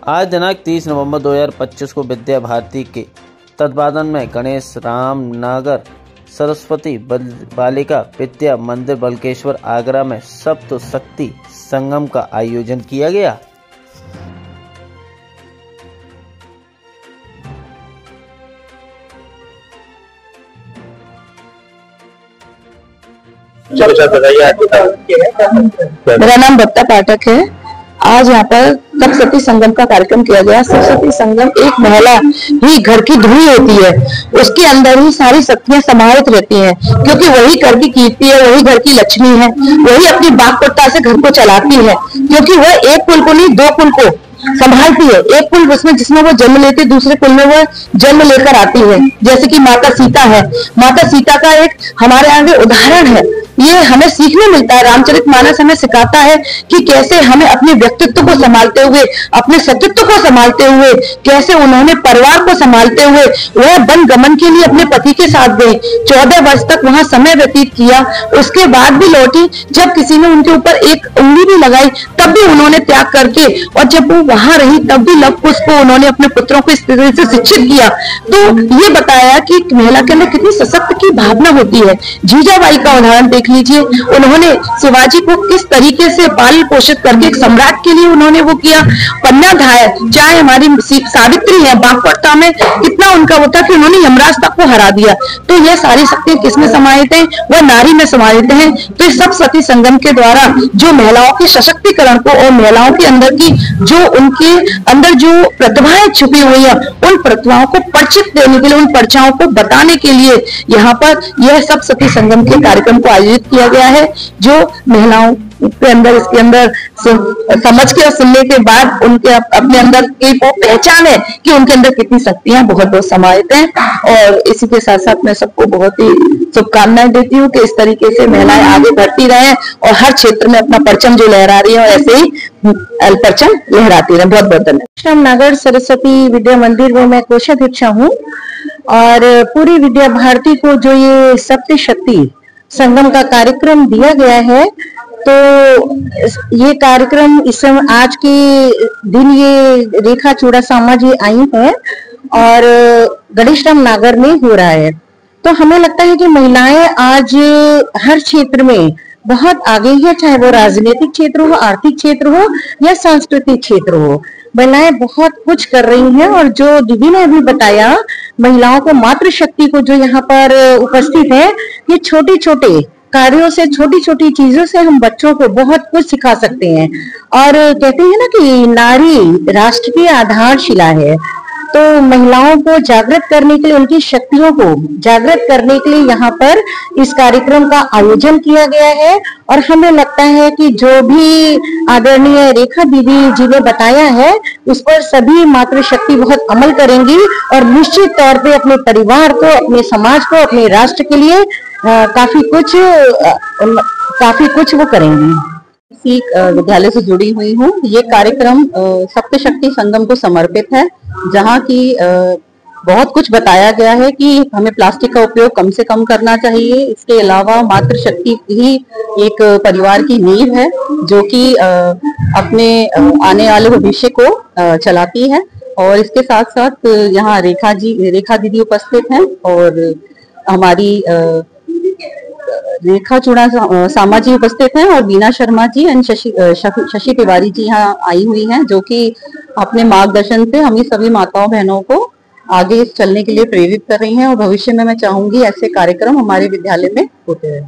आज दिनांक 30 नवंबर 2025 को विद्या भारती के तत्वाधान में गणेश रामनगर सरस्वती बालिका विद्या मंदिर बलकेश्वर आगरा में सप्त शक्ति संगम का आयोजन किया गया। मेरा नाम बत्ता पाठक है। आज यहाँ पर सप्तशती संगम का कार्यक्रम किया गया। सप्तशती संगम एक महिला ही घर की धुरी होती है, उसके अंदर ही सारी शक्तियां समाहित रहती हैं, क्योंकि वही घर की कीर्ति है, वही घर की लक्ष्मी है, वही अपनी बागपट्टा से घर को चलाती है, क्योंकि वह एक कुल को नहीं 2 कुल को संभालती है। एक कुल उसमें जिसमें वो जन्म लेती है, दूसरे कुल में वो जन्म लेकर आती है। जैसे कि माता सीता है, माता सीता का एक हमारे आगे उदाहरण है। ये हमें सीखने मिलता है। रामचरितमानस हमें सिखाता है कि कैसे हमें अपने व्यक्तित्व को संभालते हुए, अपने सतीत्व को संभालते हुए, कैसे उन्होंने परिवार को संभालते हुए वह वन गमन के लिए अपने पति के साथ गए। 14 वर्ष तक वहां समय व्यतीत किया, उसके बाद भी लौटी। जब किसी ने उनके ऊपर एक उंगली भी लगाई तब भी उन्होंने त्याग करके, और जब वो वहां रही तब भी लव कुश को उन्होंने अपने पुत्रों को इस तरह से शिक्षित किया। तो ये बताया कि महिला के अंदर कितनी सशक्त की भावना होती है। जीजाबाई का उदाहरण देख लीजिए, उन्होंने शिवाजी को किस तरीके से पालन पोषित करके एक सम्राट के लिए उन्होंने वो किया। कन्याधाय चाहे हमारी सावित्री है, बागपट्टा में कितना उनका होता कि उन्होंने यमराज तक को हरा दिया। तो ये सारी शक्तियां किसमें समाहित है? वह नारी में समाहित है। तो इस सप्तशती संगम के द्वारा जो महिलाओं के सशक्तिकरण को और महिलाओं के अंदर की जो उनके अंदर जो प्रतिभाएं छुपी हुई है, उन प्रतिभाओं को परिचित देने के लिए, उन परिचयों को बताने के लिए यहाँ पर यह सप्तशती संगम के कार्यक्रम को आयोजित किया गया है। जो महिलाओं के अंदर इसके अंदर समझ के और सुनने के बाद उनके अपने अंदर की वो पहचान है कि उनके अंदर कितनी शक्तियां बहुत समाहित हैं। और इसी के साथ साथ मैं सबको बहुत ही शुभकामनाएं देती हूँ कि इस तरीके से महिलाएं आगे बढ़ती रहें और हर क्षेत्र में अपना परचम जो लहरा रही है ऐसे ही परचम लहराती रहे। बहुत बहुत धन्यवाद। रामनगर सरस्वती विद्या मंदिर में मैं कोषाध्यक्ष हूँ और पूरी विद्या भारती को जो ये सप्तशती संगम का कार्यक्रम दिया गया है, तो ये कार्यक्रम इस समय आज के दिन ये रेखा चूड़ासामा जी आई है और गणेश रामनगर में हो रहा है। तो हमें लगता है कि महिलाएं आज हर क्षेत्र में बहुत आगे है, चाहे वो राजनीतिक क्षेत्र हो, आर्थिक क्षेत्र हो या सांस्कृतिक क्षेत्र हो। महिलाएं बहुत कुछ कर रही हैं और जो दीदी ने अभी बताया, महिलाओं को मातृशक्ति को जो यहाँ पर उपस्थित है, ये छोटे छोटे कार्यों से, छोटी छोटी चीजों से हम बच्चों को बहुत कुछ सिखा सकते हैं। और कहते हैं ना कि नारी राष्ट्र की आधारशिला है। तो महिलाओं को जागृत करने के लिए, उनकी शक्तियों को जागृत करने के लिए यहाँ पर इस कार्यक्रम का आयोजन किया गया है। और हमें लगता है कि जो भी आदरणीय रेखा दीदी जी ने बताया है, उस पर सभी मातृशक्ति बहुत अमल करेंगी और निश्चित तौर पे अपने परिवार को, अपने समाज को, अपने राष्ट्र के लिए काफी कुछ वो करेंगी। इसी विद्यालय से जुड़ी हुई हूँ। ये कार्यक्रम सप्तशक्ति संगम को समर्पित है, जहाँ की बहुत कुछ बताया गया है कि हमें प्लास्टिक का उपयोग कम से कम करना चाहिए। इसके अलावा मातृशक्ति ही एक परिवार की नींव है, जो कि अपने आने वाले भविष्य को चलाती है। और इसके साथ साथ यहाँ रेखा दीदी उपस्थित हैं और हमारी रेखा चूड़ासामा जी उपस्थित हैं और बीना शर्मा जी एंड शशि तिवारी जी यहाँ आई हुई हैं, जो कि अपने मार्गदर्शन से हमें सभी माताओं बहनों को आगे चलने के लिए प्रेरित कर रही हैं। और भविष्य में मैं चाहूंगी ऐसे कार्यक्रम हमारे विद्यालय में होते रहें।